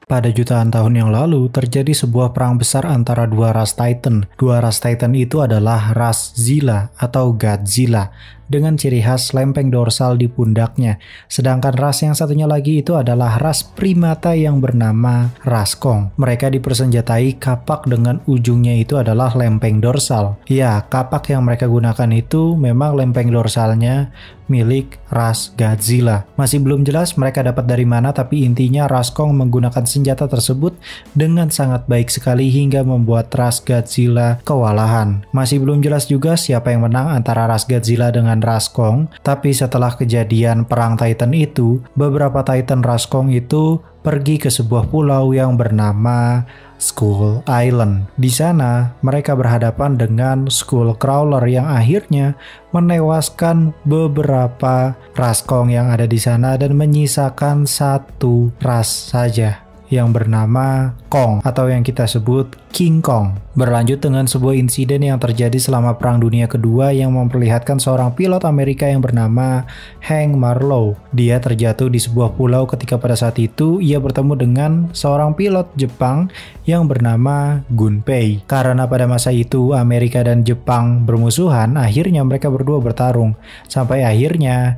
Pada jutaan tahun yang lalu, terjadi sebuah perang besar antara dua ras Titan. Dua ras Titan itu adalah ras Zilla atau Godzilla, dengan ciri khas lempeng dorsal di pundaknya. Sedangkan ras yang satunya lagi itu adalah ras primata yang bernama ras Kong. Mereka dipersenjatai kapak dengan ujungnya itu adalah lempeng dorsal. Ya, kapak yang mereka gunakan itu memang lempeng dorsalnya milik ras Godzilla. Masih belum jelas mereka dapat dari mana, tapi intinya ras Kong menggunakan senjata tersebut dengan sangat baik sekali hingga membuat ras Godzilla kewalahan. Masih belum jelas juga siapa yang menang antara ras Godzilla dengan ras Kong, tapi setelah kejadian perang Titan itu, beberapa Titan ras Kong itu pergi ke sebuah pulau yang bernama Skull Island. Di sana, mereka berhadapan dengan Skullcrawler yang akhirnya menewaskan beberapa ras Kong yang ada di sana dan menyisakan satu ras saja yang bernama Kong atau yang kita sebut King Kong. Berlanjut dengan sebuah insiden yang terjadi selama Perang Dunia Kedua yang memperlihatkan seorang pilot Amerika yang bernama Hank Marlowe. Dia terjatuh di sebuah pulau ketika pada saat itu ia bertemu dengan seorang pilot Jepang yang bernama Gunpei. Karena pada masa itu Amerika dan Jepang bermusuhan, akhirnya mereka berdua bertarung. Sampai akhirnya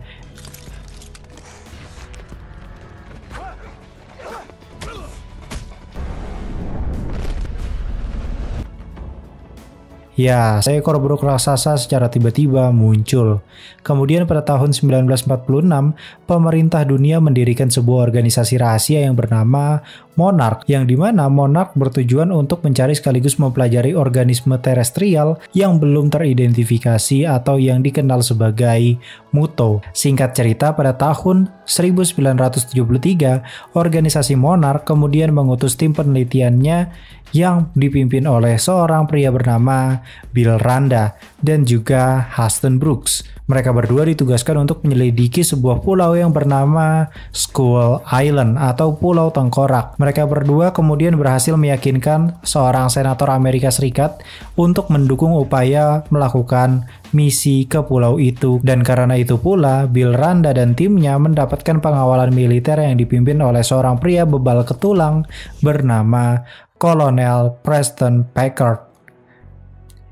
ya, seekor buruk raksasa secara tiba-tiba muncul. Kemudian pada tahun 1946, pemerintah dunia mendirikan sebuah organisasi rahasia yang bernama Monarch, yang dimana Monarch bertujuan untuk mencari sekaligus mempelajari organisme terestrial yang belum teridentifikasi atau yang dikenal sebagai MUTO. Singkat cerita, pada tahun 1973, organisasi Monarch kemudian mengutus tim penelitiannya yang dipimpin oleh seorang pria bernama Bill Randa dan juga Huston Brooks. Mereka berdua ditugaskan untuk menyelidiki sebuah pulau yang bernama Skull Island atau Pulau Tengkorak. Mereka berdua kemudian berhasil meyakinkan seorang senator Amerika Serikat untuk mendukung upaya melakukan misi ke pulau itu. Dan karena itu pula, Bill Randa dan timnya mendapatkan pengawalan militer yang dipimpin oleh seorang pria bebal ketulang bernama Kolonel Preston Packard.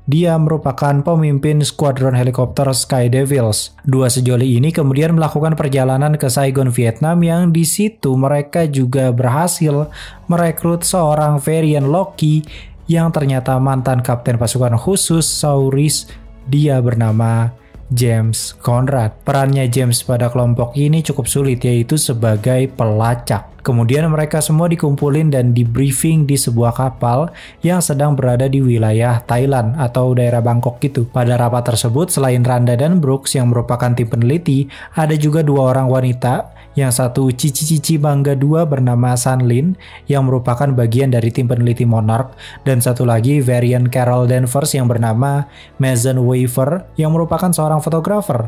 Dia merupakan pemimpin skuadron helikopter Sky Devils. Dua sejoli ini kemudian melakukan perjalanan ke Saigon, Vietnam, yang di situ mereka juga berhasil merekrut seorang Varian Loki yang ternyata mantan kapten pasukan khusus Sauris. Dia bernama James Conrad. Perannya James pada kelompok ini cukup sulit, yaitu sebagai pelacak. Kemudian mereka semua dikumpulin dan di briefing di sebuah kapal yang sedang berada di wilayah Thailand atau daerah Bangkok gitu. Pada rapat tersebut, selain Randa dan Brooks yang merupakan tim peneliti, ada juga dua orang wanita. Yang satu cici-cici bangga dua bernama Sanlin yang merupakan bagian dari tim peneliti Monarch, dan satu lagi Varian Carol Danvers yang bernama Mason Weaver yang merupakan seorang fotografer.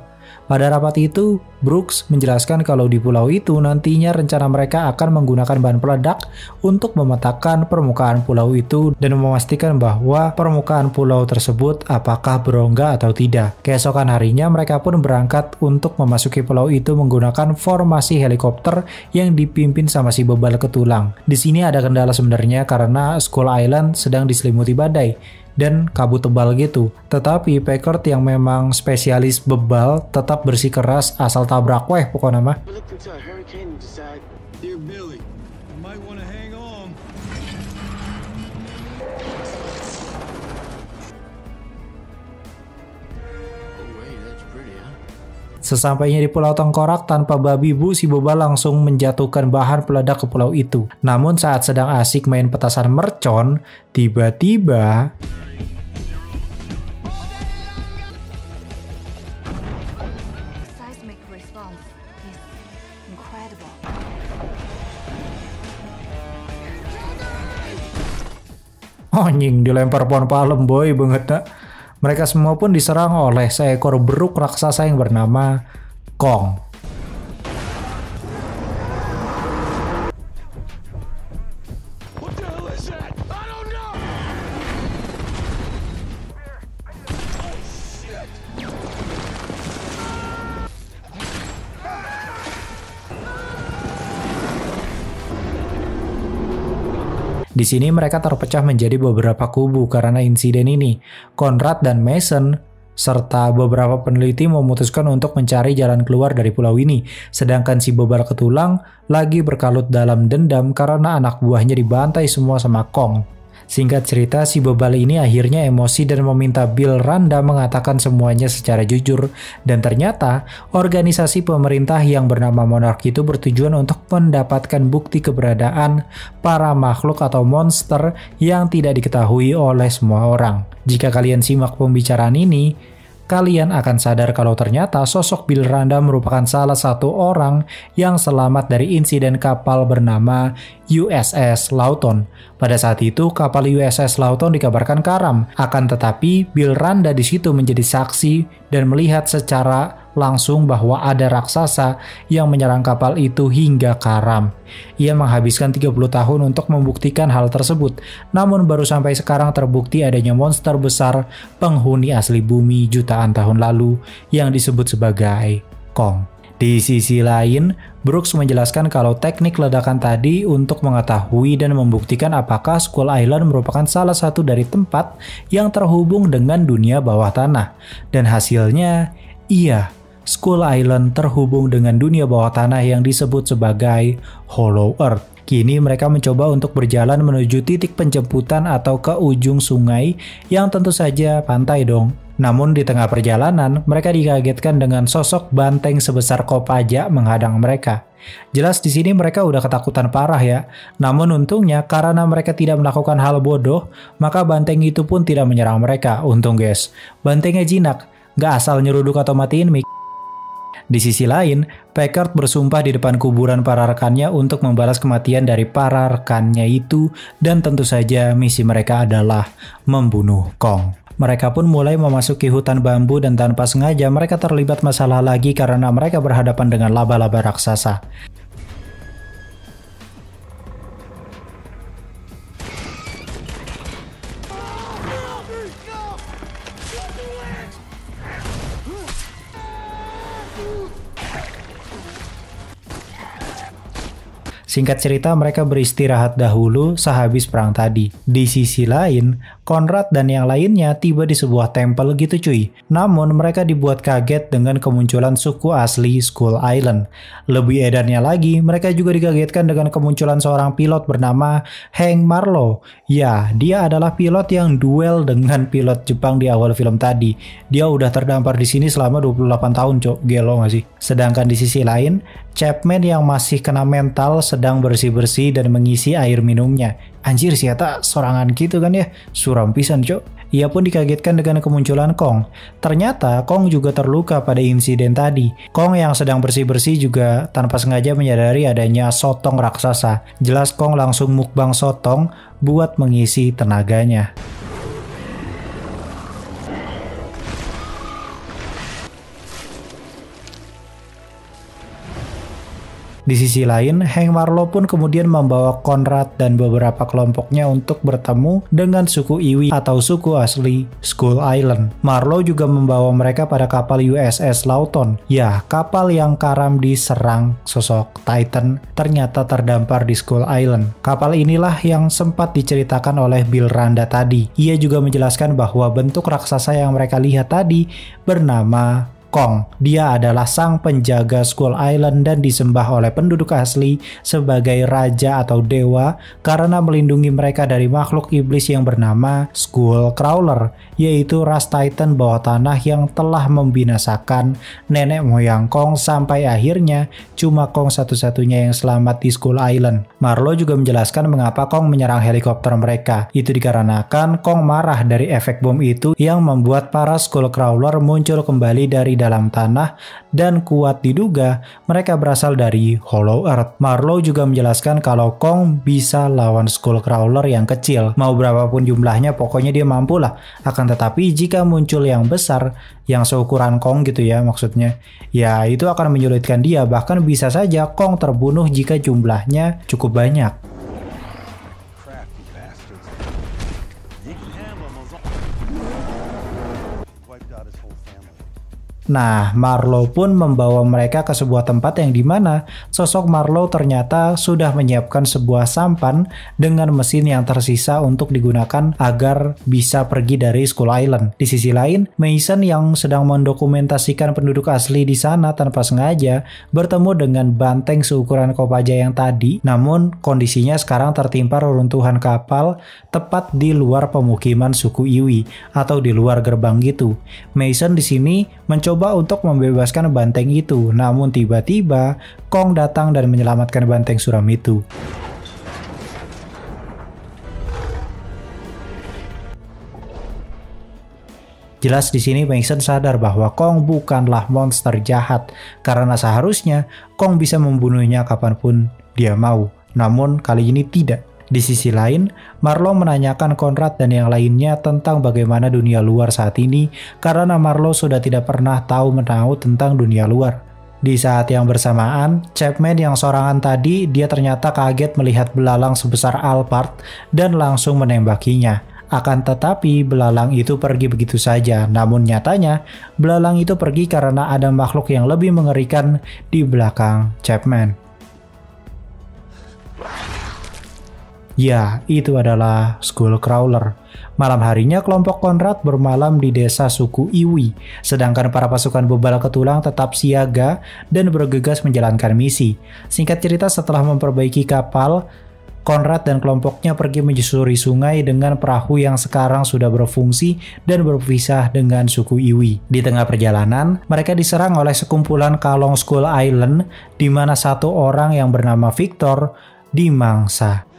Pada rapat itu, Brooks menjelaskan kalau di pulau itu nantinya rencana mereka akan menggunakan bahan peledak untuk memetakan permukaan pulau itu dan memastikan bahwa permukaan pulau tersebut apakah berongga atau tidak. Keesokan harinya mereka pun berangkat untuk memasuki pulau itu menggunakan formasi helikopter yang dipimpin sama si bebal ketulang. Di sini ada kendala sebenarnya karena Skull Island sedang diselimuti badai dan kabut tebal gitu. Tetapi Packard yang memang spesialis bebal tetap bersikeras asal tabrak weh pokoknya mah. Sesampainya di Pulau Tengkorak, tanpa babi bu, si bebal langsung menjatuhkan bahan peledak ke pulau itu. Namun saat sedang asik main petasan mercon, tiba-tiba anjing dilempar pohon palem boy banget dah. Mereka semua pun diserang oleh seekor beruk raksasa yang bernama Kong. Di sini mereka terpecah menjadi beberapa kubu karena insiden ini. Conrad dan Mason serta beberapa peneliti memutuskan untuk mencari jalan keluar dari pulau ini, sedangkan si bebal ketulang lagi berkalut dalam dendam karena anak buahnya dibantai semua sama Kong. Singkat cerita, si bebal ini akhirnya emosi dan meminta Bill Randa mengatakan semuanya secara jujur, dan ternyata organisasi pemerintah yang bernama Monarch itu bertujuan untuk mendapatkan bukti keberadaan para makhluk atau monster yang tidak diketahui oleh semua orang. Jika kalian simak pembicaraan ini, kalian akan sadar kalau ternyata sosok Bill Randa merupakan salah satu orang yang selamat dari insiden kapal bernama USS Lawton. Pada saat itu, kapal USS Lawton dikabarkan karam, akan tetapi Bill Randa di situ menjadi saksi dan melihat secara langsung bahwa ada raksasa yang menyerang kapal itu hingga karam. Ia menghabiskan 30 tahun untuk membuktikan hal tersebut, namun baru sampai sekarang terbukti adanya monster besar penghuni asli bumi jutaan tahun lalu yang disebut sebagai Kong. Di sisi lain, Brooks menjelaskan kalau teknik ledakan tadi untuk mengetahui dan membuktikan apakah Skull Island merupakan salah satu dari tempat yang terhubung dengan dunia bawah tanah. Dan hasilnya, iya, Skull Island terhubung dengan dunia bawah tanah yang disebut sebagai Hollow Earth. Kini mereka mencoba untuk berjalan menuju titik penjemputan atau ke ujung sungai yang tentu saja pantai dong. Namun di tengah perjalanan, mereka dikagetkan dengan sosok banteng sebesar kopaja menghadang mereka. Jelas di sini mereka udah ketakutan parah ya. Namun untungnya karena mereka tidak melakukan hal bodoh, maka banteng itu pun tidak menyerang mereka. Untung guys, bantengnya jinak, gak asal nyeruduk atau matiin mic. Di sisi lain, Packard bersumpah di depan kuburan para rekannya untuk membalas kematian dari para rekannya itu, dan tentu saja misi mereka adalah membunuh Kong. Mereka pun mulai memasuki hutan bambu dan tanpa sengaja mereka terlibat masalah lagi karena mereka berhadapan dengan laba-laba raksasa. Singkat cerita, mereka beristirahat dahulu sehabis perang tadi. Di sisi lain, Conrad dan yang lainnya tiba di sebuah tempel gitu cuy. Namun mereka dibuat kaget dengan kemunculan suku asli Skull Island. Lebih edarnya lagi, mereka juga dikagetkan dengan kemunculan seorang pilot bernama Hank Marlowe. Ya, dia adalah pilot yang duel dengan pilot Jepang di awal film tadi. Dia udah terdampar di sini selama 28 tahun cok, gelo gak sih? Sedangkan di sisi lain, Chapman yang masih kena mental sedang bersih-bersih dan mengisi air minumnya. Anjir si Eta sorangan gitu kan ya, suram pisan cok. Ia pun dikagetkan dengan kemunculan Kong. Ternyata Kong juga terluka pada insiden tadi. Kong yang sedang bersih-bersih juga tanpa sengaja menyadari adanya sotong raksasa. Jelas Kong langsung mukbang sotong buat mengisi tenaganya. Di sisi lain, Hank Marlowe pun kemudian membawa Conrad dan beberapa kelompoknya untuk bertemu dengan suku Iwi atau suku asli Skull Island. Marlowe juga membawa mereka pada kapal USS Lawton. Ya, kapal yang karam diserang sosok Titan ternyata terdampar di Skull Island. Kapal inilah yang sempat diceritakan oleh Bill Randa tadi. Ia juga menjelaskan bahwa bentuk raksasa yang mereka lihat tadi bernama Kong. Dia adalah sang penjaga Skull Island dan disembah oleh penduduk asli sebagai raja atau dewa karena melindungi mereka dari makhluk iblis yang bernama Skull Crawler, yaitu ras Titan bawah tanah yang telah membinasakan nenek moyang Kong sampai akhirnya cuma Kong satu-satunya yang selamat di Skull Island. Marlowe juga menjelaskan mengapa Kong menyerang helikopter mereka. Itu dikarenakan Kong marah dari efek bom itu yang membuat para Skull Crawler muncul kembali dari dalam tanah dan kuat diduga mereka berasal dari Hollow Earth. Marlowe juga menjelaskan kalau Kong bisa lawan Skull Crawler yang kecil. Mau berapapun jumlahnya pokoknya dia mampu lah. Akan tetapi jika muncul yang besar, yang seukuran Kong gitu ya maksudnya, ya itu akan menyulitkan dia. Bahkan bisa saja Kong terbunuh jika jumlahnya cukup banyak. Nah, Marlowe pun membawa mereka ke sebuah tempat yang dimana sosok Marlowe ternyata sudah menyiapkan sebuah sampan dengan mesin yang tersisa untuk digunakan agar bisa pergi dari Skull Island. Di sisi lain, Mason yang sedang mendokumentasikan penduduk asli di sana tanpa sengaja bertemu dengan banteng seukuran kopaja yang tadi, namun kondisinya sekarang tertimpa reruntuhan kapal tepat di luar pemukiman suku Iwi atau di luar gerbang gitu. Mason di sini mencoba untuk membebaskan banteng itu, namun tiba-tiba Kong datang dan menyelamatkan banteng suram itu. Jelas di sini Mason sadar bahwa Kong bukanlah monster jahat, karena seharusnya Kong bisa membunuhnya kapanpun dia mau. Namun kali ini tidak. Di sisi lain, Marlowe menanyakan Conrad dan yang lainnya tentang bagaimana dunia luar saat ini karena Marlowe sudah tidak pernah tahu menahu tentang dunia luar. Di saat yang bersamaan, Chapman yang sorangan tadi dia ternyata kaget melihat belalang sebesar Alphard dan langsung menembakinya. Akan tetapi belalang itu pergi begitu saja, namun nyatanya belalang itu pergi karena ada makhluk yang lebih mengerikan di belakang Chapman. Ya, itu adalah Skullcrawler. Malam harinya kelompok Conrad bermalam di desa suku Iwi, sedangkan para pasukan bebal ketulang tetap siaga dan bergegas menjalankan misi. Singkat cerita, setelah memperbaiki kapal, Conrad dan kelompoknya pergi menyusuri sungai dengan perahu yang sekarang sudah berfungsi dan berpisah dengan suku Iwi. Di tengah perjalanan, mereka diserang oleh sekumpulan kalong Skull Island di mana satu orang yang bernama Victor dimangsa.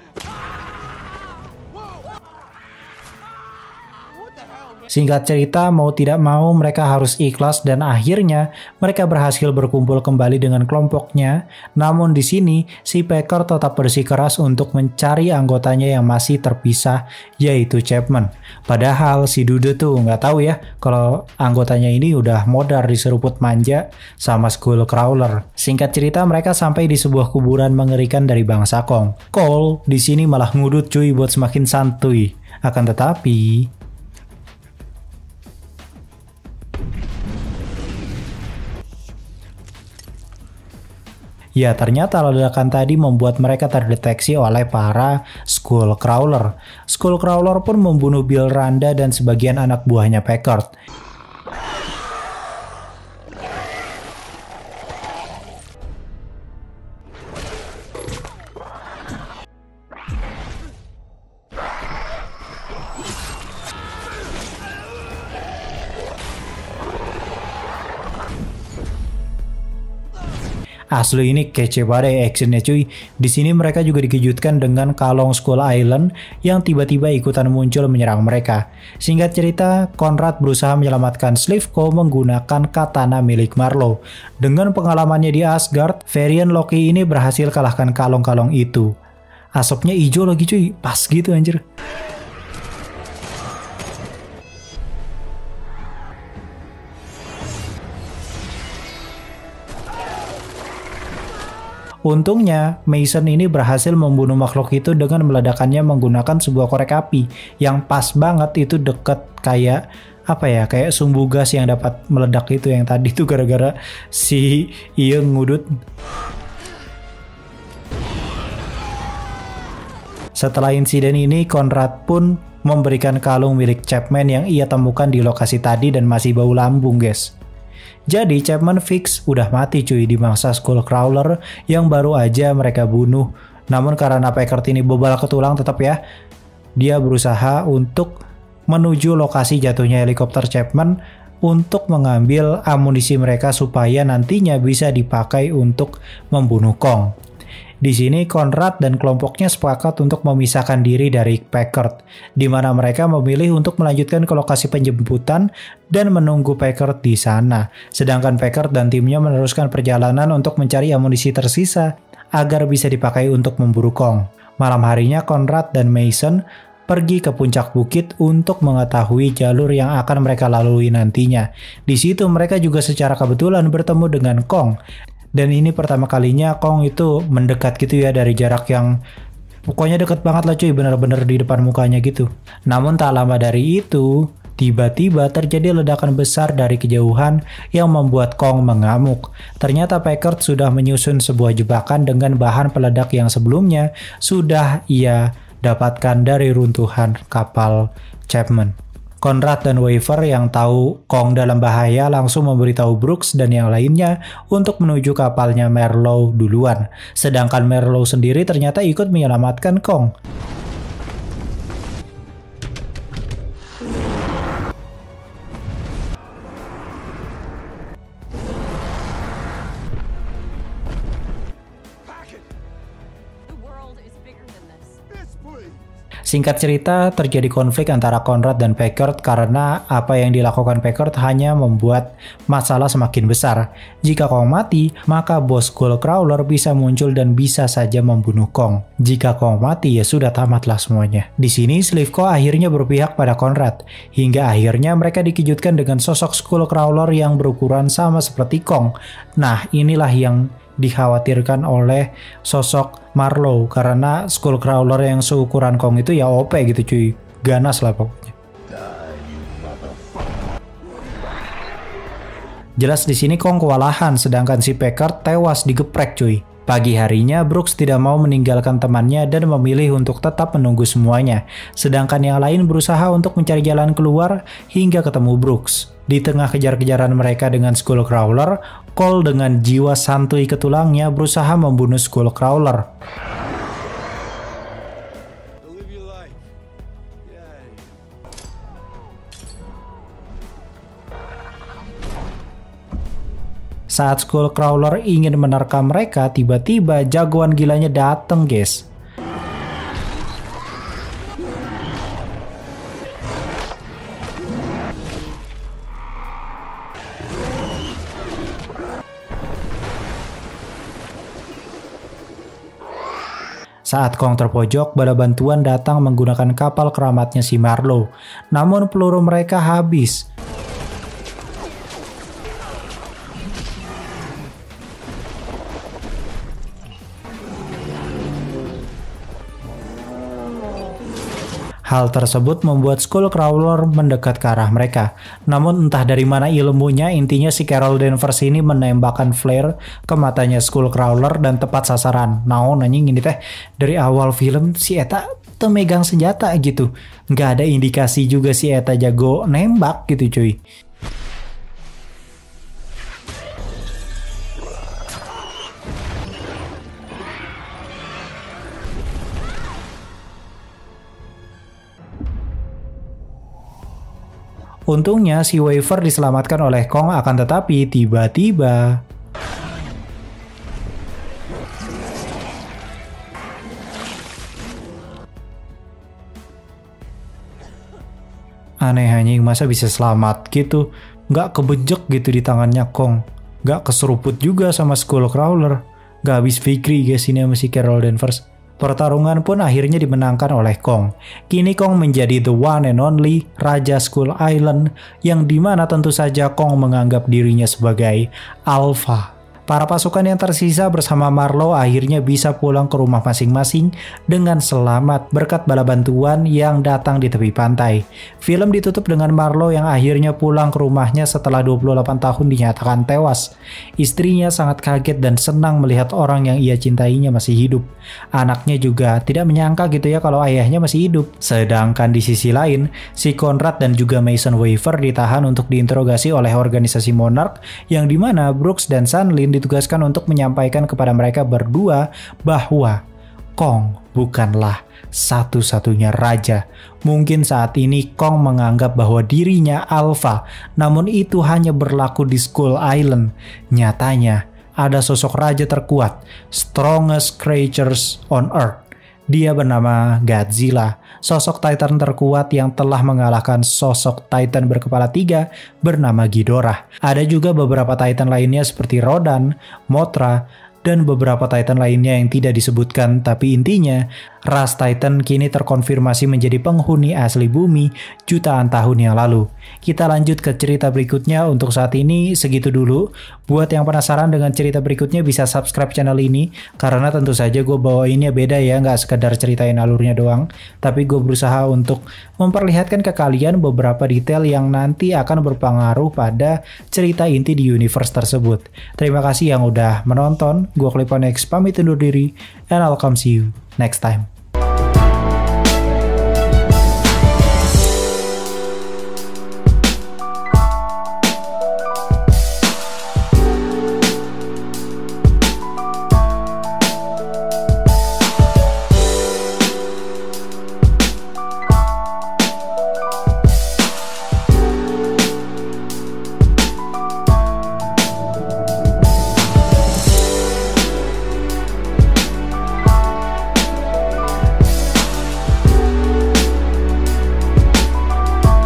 Singkat cerita, mau tidak mau mereka harus ikhlas dan akhirnya mereka berhasil berkumpul kembali dengan kelompoknya. Namun di sini si Packer tetap bersikeras untuk mencari anggotanya yang masih terpisah, yaitu Chapman. Padahal si Dude tuh nggak tahu ya kalau anggotanya ini udah modar di seruput manja sama Skullcrawler. Singkat cerita, mereka sampai di sebuah kuburan mengerikan dari bangsa Kong. Cole di sini malah ngudut cuy buat semakin santuy. Akan tetapi ya, ternyata ledakan tadi membuat mereka terdeteksi oleh para Skullcrawler. Skullcrawler pun membunuh Bill Randa dan sebagian anak buahnya Packard. Asli ini kece banget actionnya cuy. Di sini mereka juga dikejutkan dengan kalong Skull Island yang tiba-tiba ikutan muncul menyerang mereka. Singkat cerita, Conrad berusaha menyelamatkan Slivko menggunakan katana milik Marlowe. Dengan pengalamannya di Asgard, varian Loki ini berhasil kalahkan kalong-kalong itu. Asapnya hijau lagi cuy, pas gitu anjir. Untungnya, Mason ini berhasil membunuh makhluk itu dengan meledakannya menggunakan sebuah korek api yang pas banget itu deket kayak apa ya, kayak sumbu gas yang dapat meledak itu yang tadi tuh gara-gara si Ieu ngudut. Setelah insiden ini, Conrad pun memberikan kalung milik Chapman yang ia temukan di lokasi tadi dan masih bau lambung guys. Jadi Chapman fix udah mati cuy di mangsa Skullcrawler yang baru aja mereka bunuh. Namun karena Packard ini bebal ketulang tetap ya, dia berusaha untuk menuju lokasi jatuhnya helikopter Chapman untuk mengambil amunisi mereka supaya nantinya bisa dipakai untuk membunuh Kong. Di sini Conrad dan kelompoknya sepakat untuk memisahkan diri dari Packard, di mana mereka memilih untuk melanjutkan ke lokasi penjemputan dan menunggu Packard di sana. Sedangkan Packard dan timnya meneruskan perjalanan untuk mencari amunisi tersisa agar bisa dipakai untuk memburu Kong. Malam harinya Conrad dan Mason pergi ke puncak bukit untuk mengetahui jalur yang akan mereka lalui nantinya. Di situ mereka juga secara kebetulan bertemu dengan Kong. Dan ini pertama kalinya Kong itu mendekat gitu ya dari jarak yang pokoknya deket banget lah cuy, bener-bener di depan mukanya gitu. Namun tak lama dari itu, Tiba-tiba terjadi ledakan besar dari kejauhan yang membuat Kong mengamuk. Ternyata Packard sudah menyusun sebuah jebakan dengan bahan peledak yang sebelumnya sudah ia dapatkan dari runtuhan kapal Chapman. Conrad dan Waver yang tahu Kong dalam bahaya langsung memberitahu Brooks dan yang lainnya untuk menuju kapalnya Marlowe duluan. Sedangkan Marlowe sendiri ternyata ikut menyelamatkan Kong. Singkat cerita, terjadi konflik antara Conrad dan Packard karena apa yang dilakukan Packard hanya membuat masalah semakin besar. Jika Kong mati, maka bos Skullcrawler bisa muncul dan bisa saja membunuh Kong. Jika Kong mati, ya sudah tamatlah semuanya. Di sini, Slivko akhirnya berpihak pada Conrad, hingga akhirnya mereka dikejutkan dengan sosok Skullcrawler yang berukuran sama seperti Kong. Nah, inilah yang dikhawatirkan oleh sosok Marlowe karena Skullcrawler yang seukuran Kong itu ya OP gitu cuy, ganas lah pokoknya. Jelas di sini Kong kewalahan sedangkan si Packard tewas digeprek cuy. Pagi harinya Brooks tidak mau meninggalkan temannya dan memilih untuk tetap menunggu semuanya, sedangkan yang lain berusaha untuk mencari jalan keluar hingga ketemu Brooks. Di tengah kejar-kejaran mereka dengan Skullcrawler, Cole dengan jiwa santuy ke tulangnya berusaha membunuh Skullcrawler. Saat Skullcrawler ingin menerkam mereka, tiba-tiba jagoan gilanya dateng guys. Saat Kong terpojok, bala bantuan datang menggunakan kapal keramatnya si Marlowe. Namun peluru mereka habis. Hal tersebut membuat Skullcrawler mendekat ke arah mereka. Namun entah dari mana ilmunya, intinya si Carol Danvers ini menembakkan flare ke matanya Skullcrawler dan tepat sasaran. Naon anjing ini teh dari awal film si Eta tuh megang senjata gitu. Nggak ada indikasi juga si Eta jago nembak gitu cuy. Untungnya si Waver diselamatkan oleh Kong, akan tetapi tiba-tiba aneh anjing, masa bisa selamat gitu, nggak kebejek gitu di tangannya Kong, nggak keseruput juga sama Skullcrawler, nggak habis fikri guys ini sama si Carol Danvers. Pertarungan pun akhirnya dimenangkan oleh Kong. Kini Kong menjadi the one and only Raja Skull Island, yang dimana tentu saja Kong menganggap dirinya sebagai Alpha. Para pasukan yang tersisa bersama Marlowe akhirnya bisa pulang ke rumah masing-masing dengan selamat berkat bala bantuan yang datang di tepi pantai. Film ditutup dengan Marlowe yang akhirnya pulang ke rumahnya setelah 28 tahun dinyatakan tewas. Istrinya sangat kaget dan senang melihat orang yang ia cintainya masih hidup. Anaknya juga tidak menyangka gitu ya kalau ayahnya masih hidup. Sedangkan di sisi lain, si Conrad dan juga Mason Waver ditahan untuk diinterogasi oleh organisasi Monarch, yang dimana Brooks dan Sunlin ditugaskan untuk menyampaikan kepada mereka berdua bahwa Kong bukanlah satu-satunya raja. Mungkin saat ini Kong menganggap bahwa dirinya Alpha, namun itu hanya berlaku di Skull Island. Nyatanya ada sosok raja terkuat, strongest creatures on Earth. Dia bernama Godzilla, sosok Titan terkuat yang telah mengalahkan sosok Titan berkepala 3 bernama Ghidorah. Ada juga beberapa Titan lainnya seperti Rodan, Mothra, dan beberapa Titan lainnya yang tidak disebutkan, tapi intinya ras Titan kini terkonfirmasi menjadi penghuni asli bumi jutaan tahun yang lalu. Kita lanjut ke cerita berikutnya. Untuk saat ini segitu dulu. Buat yang penasaran dengan cerita berikutnya bisa subscribe channel ini, karena tentu saja gue bawainnya beda ya, nggak sekedar ceritain alurnya doang, tapi gue berusaha untuk memperlihatkan ke kalian beberapa detail yang nanti akan berpengaruh pada cerita inti di universe tersebut. Terima kasih yang udah menonton. Gue Clipon X pamit undur diri, and I'll come see you next time.